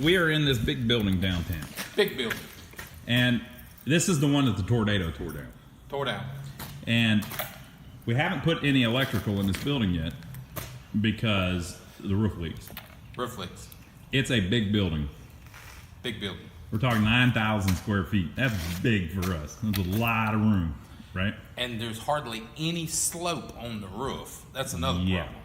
We are in this big building downtown. Big building. And this is the one that the tornado tore down. Tore down. And we haven't put any electrical in this building yet because the roof leaks. Roof leaks. It's a big building. Big building. We're talking 9,000 square feet. That's big for us. That's a lot of room, right? And there's hardly any slope on the roof. That's another problem.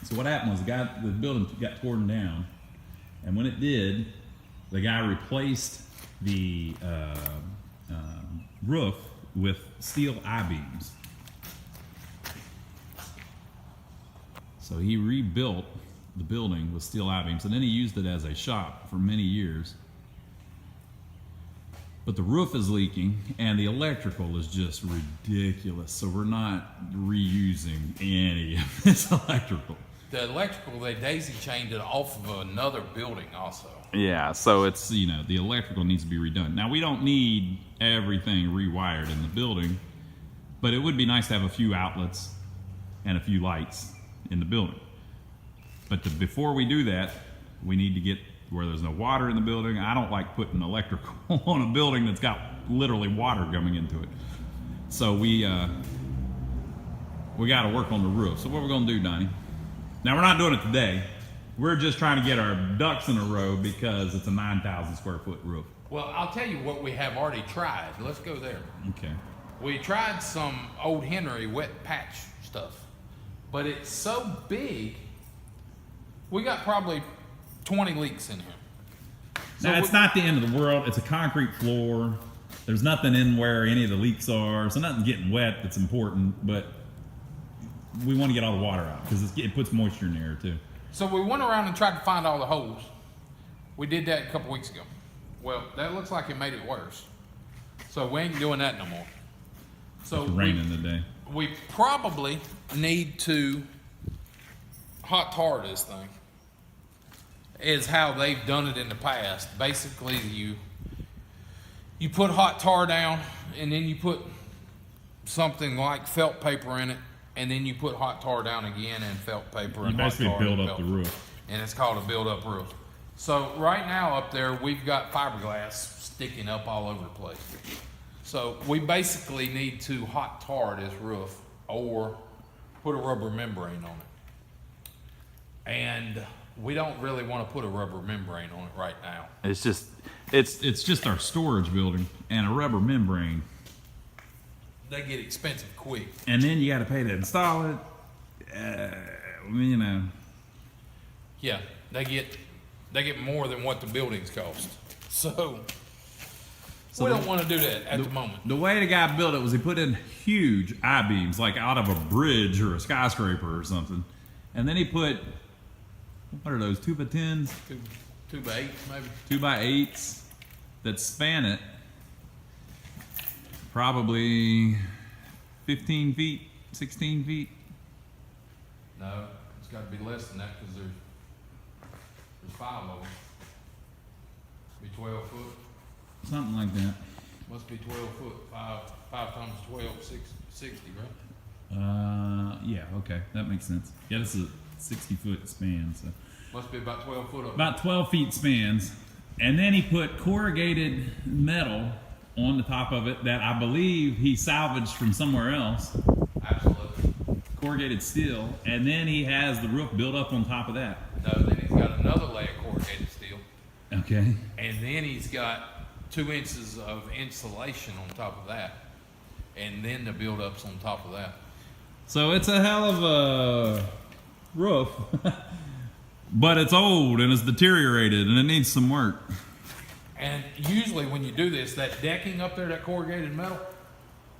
So what happened was the building got torn down, and when it did, the guy replaced the roof with steel I-beams. So he rebuilt the building with steel I-beams, and then he used it as a shop for many years. But the roof is leaking, and the electrical is just ridiculous. So we're not reusing any of this electrical. The electrical, they daisy chained it off of another building also. Yeah, so it's, you know, the electrical needs to be redone. Now, we don't need everything rewired in the building, but it would be nice to have a few outlets and a few lights in the building. But before we do that, we need to get where there's no water in the building. I don't like putting electrical on a building that's got literally water coming into it. So we got to work on the roof. So what we're going to do, Donnie? Now, we're not doing it today. We're just trying to get our ducks in a row because it's a 9,000 square foot roof. Well, I'll tell you what we have already tried. Let's go there. Okay. We tried some Old Henry wet patch stuff, but it's so big, we got probably 20 leaks in here. So now, it's not the end of the world. It's a concrete floor. There's nothing in where any of the leaks are, so nothing's getting wet that's important, but we want to get all the water out because it puts moisture in the air too. So we went around and tried to find all the holes. We did that a couple weeks ago. Well, that looks like it made it worse. So we ain't doing that no more. So It's raining today. We probably need to hot tar this thing. Is how they've done it in the past. Basically, you put hot tar down, and then you put something like felt paper in it, and then you put hot tar down again and felt paper and hot tar. You basically build up the roof. And it's called a build-up roof. So right now up there, we've got fiberglass sticking up all over the place. So we basically need to hot tar this roof or put a rubber membrane on it. And we don't really want to put a rubber membrane on it right now. It's just our storage building and a rubber membrane. They get expensive quick. And then you got to pay to install it. You know. Yeah, they get more than what the buildings cost. So we don't want to do that at the moment. The way the guy built it was he put in huge I-beams, like out of a bridge or a skyscraper or something. And then he put, what are those, 2x10s? 2x8 maybe. 2x8s that span it probably 15 feet, 16 feet. No, it's got to be less than that because there's 5 of them. Be 12 foot. Something like that. Must be 12 foot. 5 times 12, 60, right? Yeah, okay, that makes sense. Yeah, this is a 60-foot span, so. Must be about 12 foot up. About 12 feet spans. And then he put corrugated metal on the top of it that I believe he salvaged from somewhere else. Absolutely. Corrugated steel. And then he has the roof built up on top of that. No, then he's got another layer of corrugated steel. Okay. And then he's got 2 inches of insulation on top of that. And then the build-ups on top of that. So it's a hell of a roof. But it's old and it's deteriorated and it needs some work. And usually when you do this, that decking up there, that corrugated metal,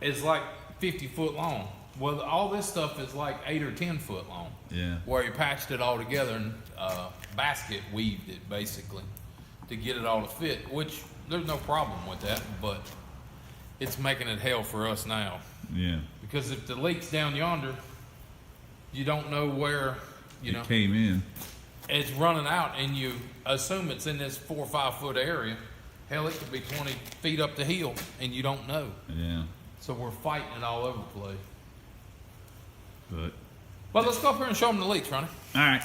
is like 50 foot long. Well, all this stuff is like 8 or 10 foot long. Yeah. Where he patched it all together and basket weaved it basically to get it all to fit, which there's no problem with that, but it's making it hell for us now. Yeah. Because if the leak's down yonder, you don't know where, you know. It came in. It's running out and you assume it's in this 4 or 5 foot area. Hell, it could be 20 feet up the hill and you don't know. Yeah. So we're fighting it all over the place. But let's go up here and show them the leaks, Ronnie. all right.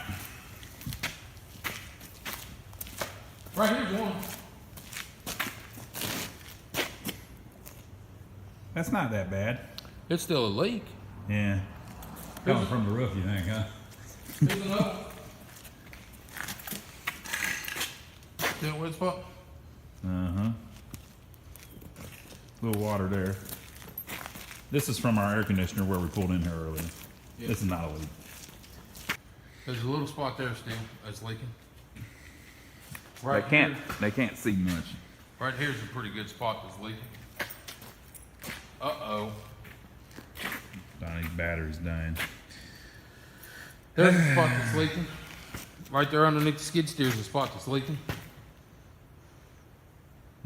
Right here's one. That's not that bad. It's still a leak. Yeah. Coming from the roof, you think, huh? Here's another. See that wet spot? Uh-huh. Little water there. This is from our air conditioner where we pulled in here earlier. Yep. This is not a leak. There's a little spot there still that's leaking. They can't see much. Right here's a pretty good spot that's leaking. Uh-oh. Donnie's battery's dying. There's a spot that's leaking. Right there underneath the skid steer is a spot that's leaking.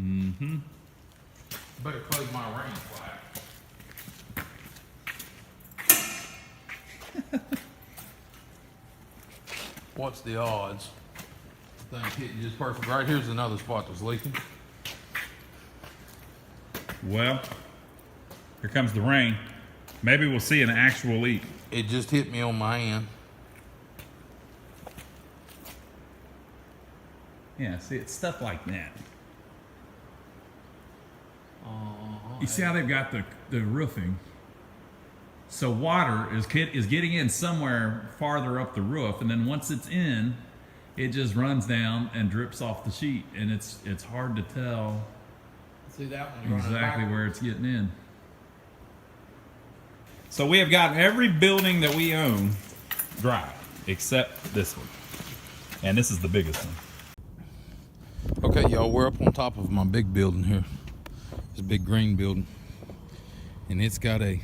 Mm-hmm. Better close my rain flag. What's the odds? Thing's hitting just perfect. Right here's another spot that's leaking. Well, here comes the rain. Maybe we'll see an actual leak. It just hit me on my hand. Yeah, see, it's stuff like that. You see how they've got the roofing? So water is getting in somewhere farther up the roof, and then once it's in, it just runs down and drips off the sheet, and it's hard to tell See that one? exactly where it's getting in. So we have gotten every building that we own dry, except this one. And this is the biggest one. Okay, y'all, we're up on top of my big building here. It's a big green building. And it's got a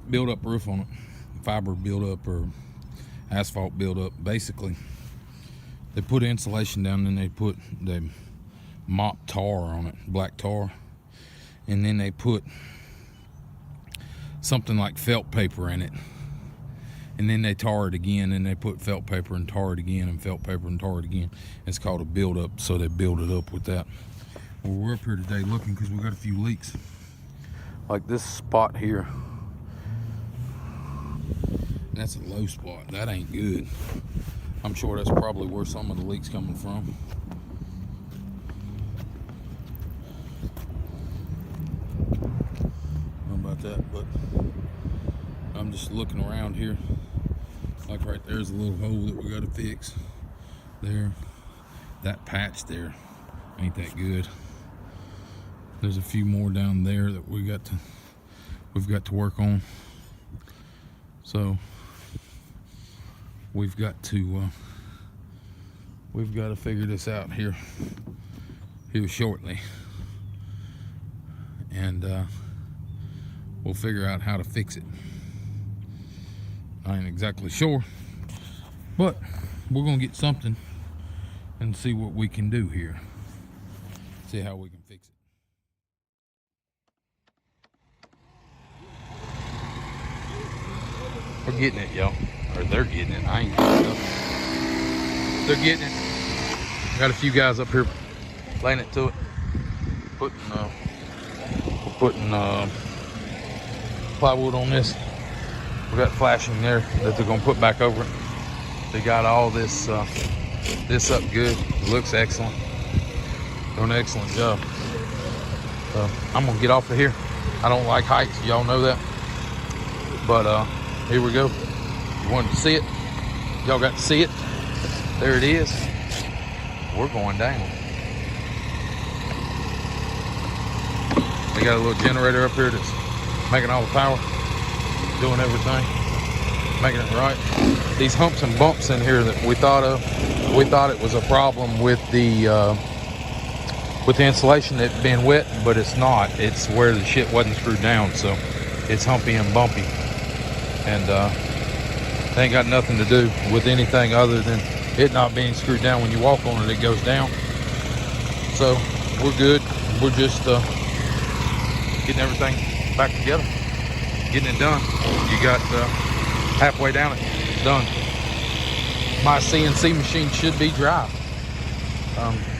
build-up roof on it. Fiber build-up or asphalt build-up. Basically, they put insulation down and they mop tar on it, black tar. And then they put something like felt paper in it. And then they tar it again, and they put felt paper and tar it again, and felt paper and tar it again. It's called a build-up, so they build it up with that. Well, we're up here today looking because we got a few leaks. Like this spot here. That's a low spot. That ain't good. I'm sure that's probably where some of the leaks coming from. How about that? But I'm just looking around here. Like right there's a little hole that we got to fix. There. That patch there ain't that good. There's a few more down there that we've got to work on. So we've got to figure this out here shortly, and we'll figure out how to fix it. I ain't exactly sure, but we're gonna get something and see what we can do here. See how we can fix it. We're getting it, y'all. Or they're getting it. I ain't getting it. They're getting it. Got a few guys up here laying it to it. Putting plywood on this. We got flashing there that they're gonna put back over it. They got all this this up good. It looks excellent. Doing an excellent job. So I'm gonna get off of here. I don't like heights, y'all know that. But here we go. You wanted to see it? Y'all got to see it. There it is. We're going down. They got a little generator up here that's making all the power, doing everything, making it right. These humps and bumps in here that we thought it was a problem with the insulation that being wet, but it's not. It's where the shit wasn't screwed down, so it's humpy and bumpy. And they ain't got nothing to do with anything other than it not being screwed down. When you walk on it, it goes down. So we're good. We're just getting everything back together, getting it done. You got halfway down it, done. My CNC machine should be dry.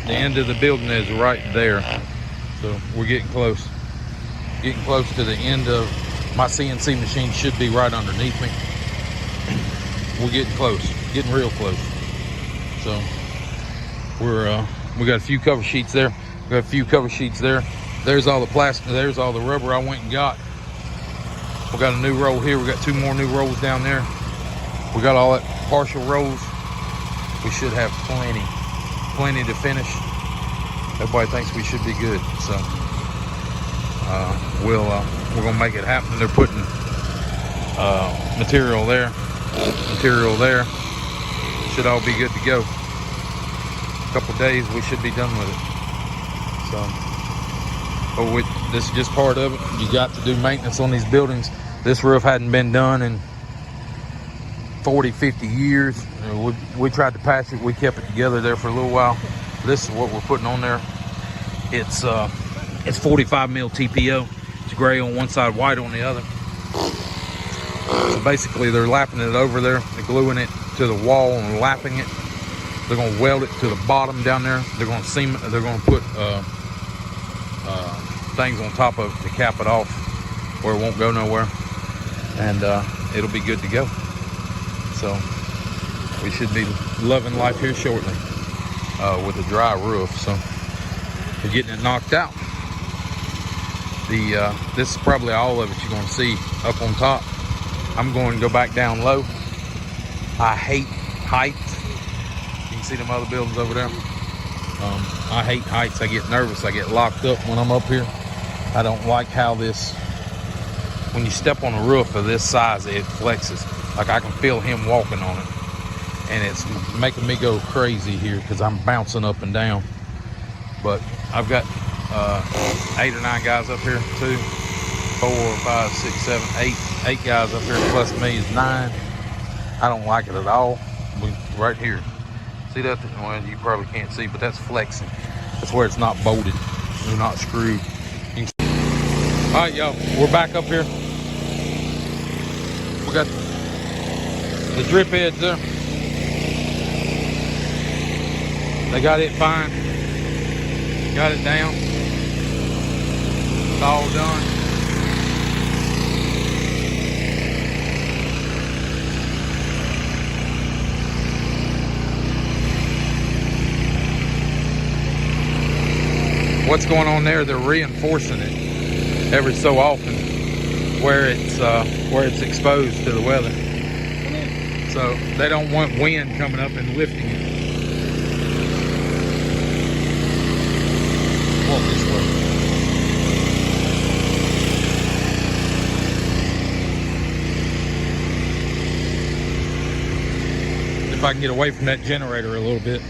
The end of the building is right there, so we're getting close. Getting close to the end of my CNC machine. Should be right underneath me. We're getting close, getting real close. So We got a few cover sheets there. We got a few cover sheets there. There's all the plastic. There's all the rubber I went and got. We got a new roll here. We got 2 more new rolls down there. We got all that partial rolls. We should have plenty to finish. Everybody thinks we should be good, so we're gonna make it happen. They're putting material there. Should all be good to go. A couple days we should be done with it. So, this is just part of it. You got to do maintenance on these buildings. This roof hadn't been done in 40, 50 years. We tried to patch it. We kept it together there for a little while. This is what we're putting on there. It's 45 mil TPO. It's gray on one side, white on the other. So basically they're lapping it over there. They're gluing it to the wall and lapping it. They're gonna weld it to the bottom down there. They're gonna seam it. They're gonna put things on top of it to cap it off where it won't go nowhere. And it'll be good to go. So we should be loving life here shortly with a dry roof. So we're getting it knocked out. This is probably all of it you're gonna see up on top. I'm going to go back down low. I hate height. You can see them other buildings over there. I hate heights. I get nervous. I get locked up when I'm up here. I don't like how this, when you step on a roof of this size, it flexes. Like I can feel him walking on it. And it's making me go crazy here because I'm bouncing up and down. But I've got 8 or 9 guys up here too. 4, 5, 6, 7, 8 guys up here plus me is 9. I don't like it at all. Right here, see that? Well, you probably can't see, but that's flexing. That's where it's not bolted. It's not screwed. All right, y'all, we're back up here. We got the drip heads there. They got it fine. Got it down. It's all done. What's going on there? They're reinforcing it every so often where it's exposed to the weather. So they don't want wind coming up and lifting it. Walk this way. If I can get away from that generator a little bit.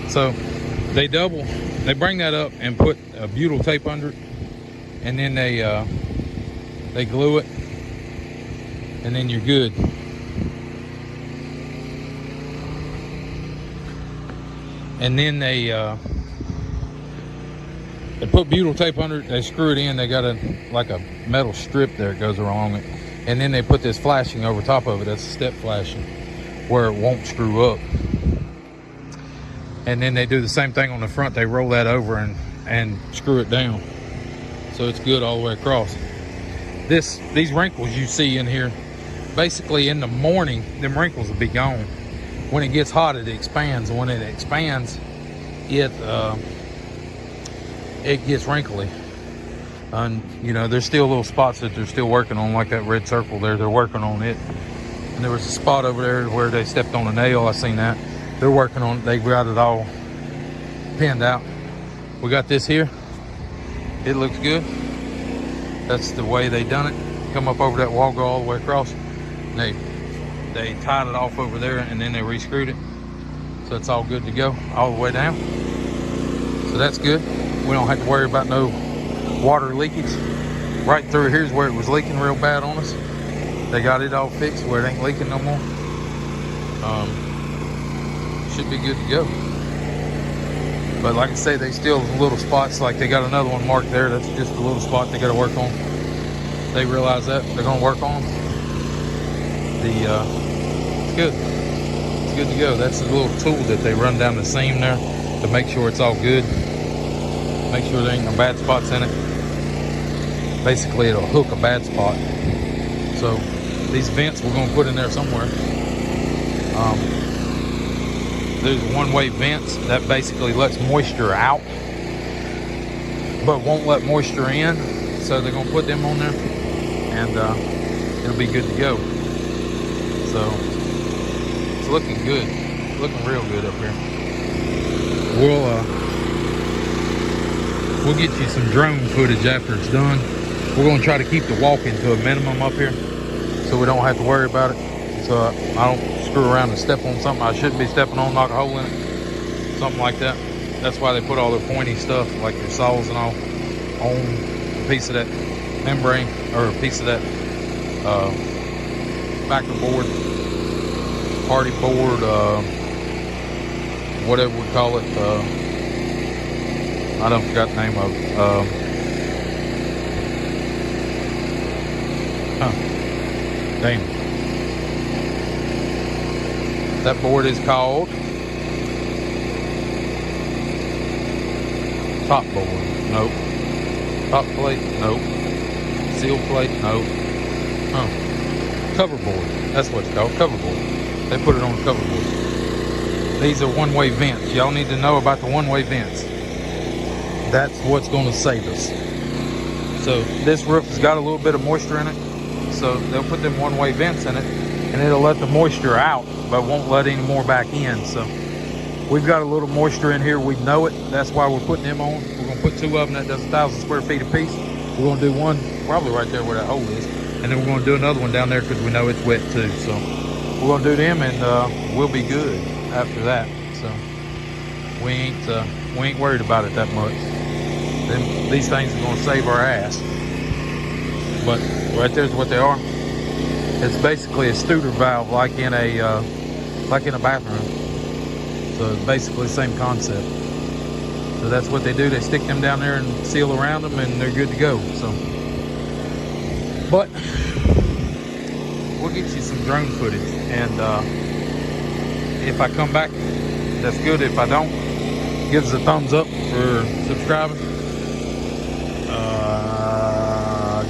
So they bring that up and put a butyl tape under it, and then they glue it, and then you're good. And then they put butyl tape under it, they screw it in, they got like a metal strip there that goes along it, and then they put this flashing over top of it. That's a step flashing where it won't screw up. And then they do the same thing on the front. They roll that over and screw it down, so it's good all the way across. These wrinkles you see in here, basically in the morning, them wrinkles will be gone. When it gets hot, it expands, and when it expands, it gets wrinkly. And you know, there's still little spots that they're still working on, like that red circle there. They're working on it. And there was a spot over there where they stepped on a nail. I seen that. They're working on it. They got it all pinned out. We got this here. It looks good. That's the way they done it. Come up over that wall, go all the way across. And they tied it off over there, and then they re-screwed it. So it's all good to go all the way down. So that's good. We don't have to worry about no water leakage. Right through here's where it was leaking real bad on us. They got it all fixed where it ain't leaking no more. Should be good to go. But like I say, they still little spots, like they got another one marked there. That's just a little spot they got to work on. They realize that they're going to work on. It's good. It's good to go. That's a little tool that they run down the seam there to make sure it's all good. Make sure there ain't no bad spots in it. basically it'll hook a bad spot. So these vents we're gonna put in there somewhere. There's one-way vents that basically lets moisture out, but won't let moisture in. So they're gonna put them on there, and it'll be good to go. So it's looking good, looking real good up here. We'll get you some drone footage after it's done. We're gonna try to keep the walking to a minimum up here, so we don't have to worry about it. So I don't screw around and step on something I shouldn't be stepping on, knock a hole in it, something like that. That's why they put all their pointy stuff, like their saws and all, on a piece of that membrane, or a piece of that backer board, party board, whatever we call it. I don't forgot the name of it. Damn. That board is called top board. Nope. Top plate. Nope. Seal plate. Nope. Cover board. That's what it's called. Cover board. They put it on the cover board. These are one-way vents. Y'all need to know about the one-way vents. That's what's going to save us. So this roof has got a little bit of moisture in it, so they'll put them one-way vents in it, and it'll let the moisture out, but won't let any more back in. So we've got a little moisture in here. We know it. That's why we're putting them on. We're going to put two of them. That does 1,000 square feet a piece. We're going to do one probably right there where that hole is, and then we're going to do another one down there because we know it's wet too. So we're going to do them, and we'll be good after that. So we ain't worried about it that much. These things are going to save our ass. But right there's what they are. It's basically a Studer valve, like in a bathroom. So it's basically the same concept. So that's what they do. They stick them down there and seal around them, and they're good to go. So, but we'll get you some drone footage, and if I come back, that's good. If I don't, give us a thumbs up for subscribing.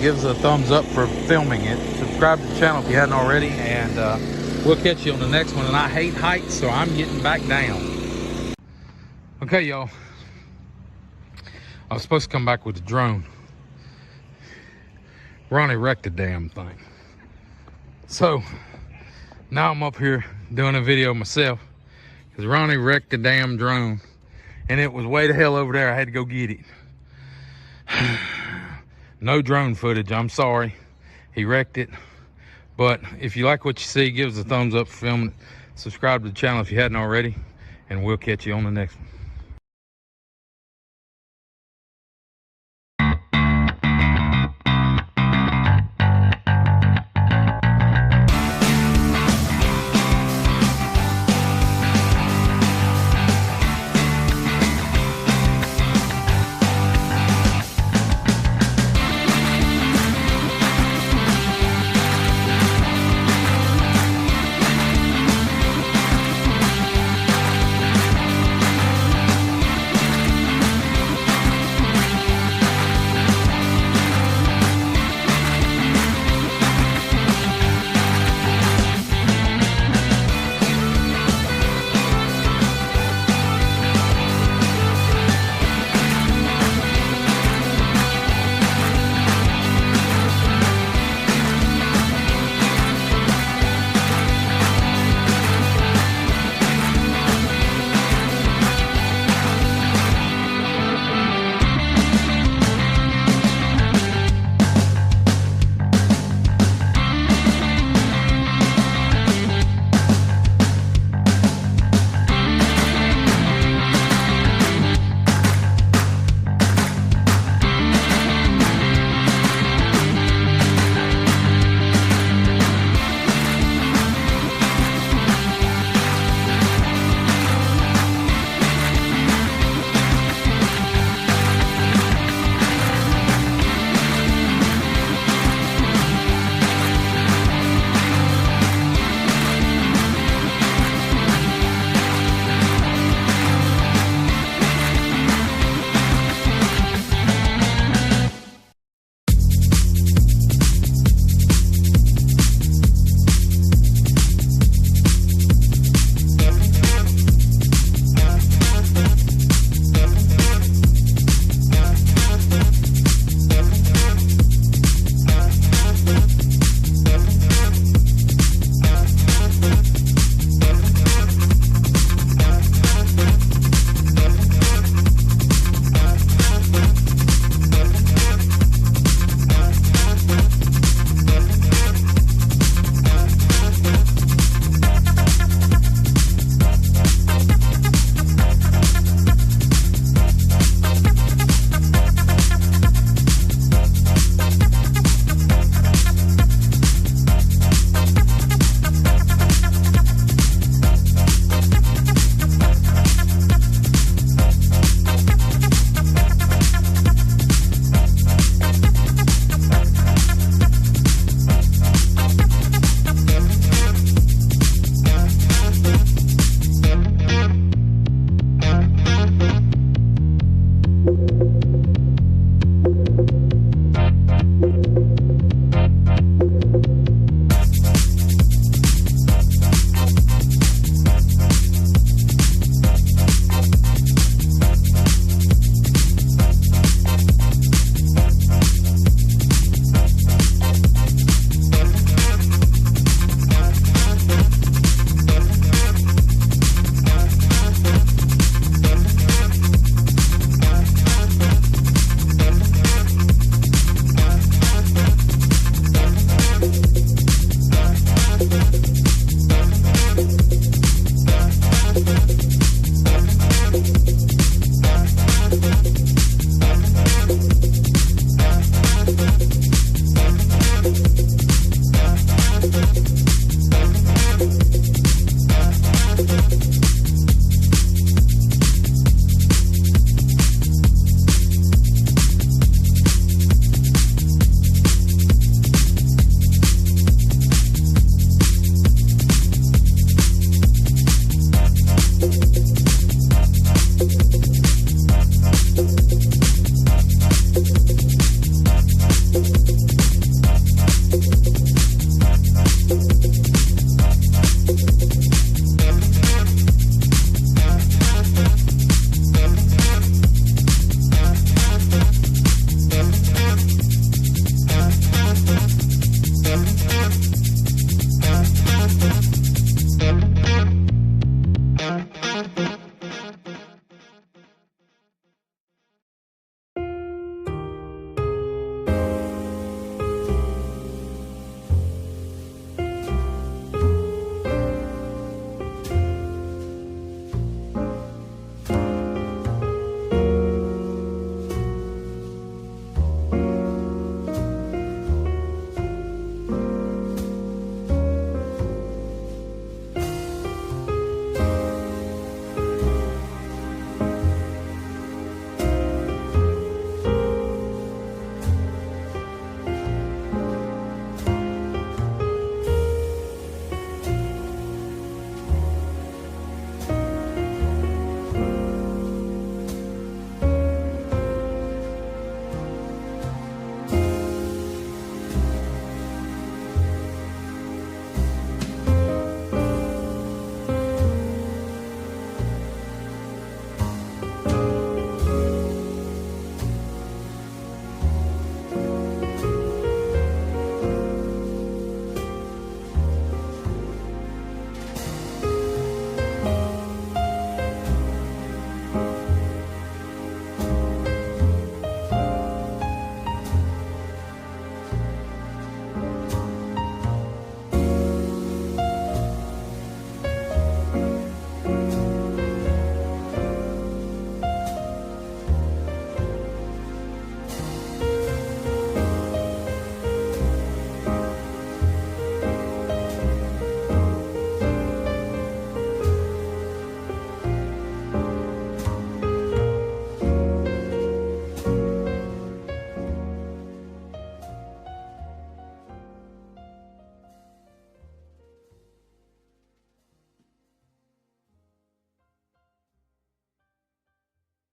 Give us a thumbs up for filming it. Subscribe to the channel if you hadn't already, and we'll catch you on the next one. And I hate heights, so I'm getting back down. Okay, y'all. I was supposed to come back with a drone. Ronnie wrecked the damn thing. So now I'm up here doing a video myself because Ronnie wrecked the damn drone, and it was way the hell over there. I had to go get it. No drone footage, I'm sorry. He wrecked it. But if you like what you see, give us a thumbs up for filming it. Subscribe to the channel if you hadn't already, and we'll catch you on the next one.